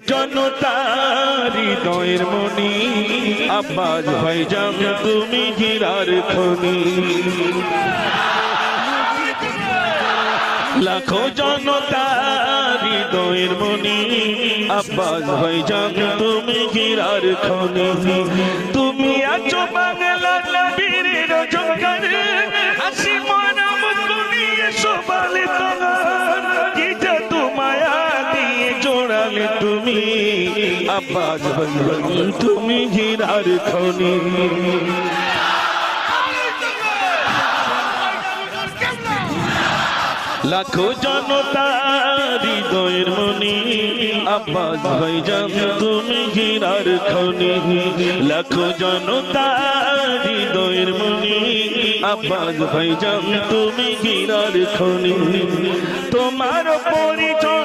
জনতার হৃদয়ের মনি আব্বাস ভাইজান তুমি হীরার খনি লাখো জনতার হৃদয়ের মনি আব্বাস ভাইজান তুমি হীরার খনি তুমি আছো বাংলার বীরের জঙ্গলে হাসি মনা মুখ নিয়ে শোভালে তোমার কি জাদু মায়া দিয়ে জোড়ালে তুমি আব্বাস ভাইজান তুমি হীরার খনি লাখো জনতার হৃদয়ের মনি আব্বাস ভাইজান তুমি হীরার খনি লাখো জনতার হৃদয়ের মনি আব্বাস ভাইজান তুমি হীরার খনি তোমার পরিচয়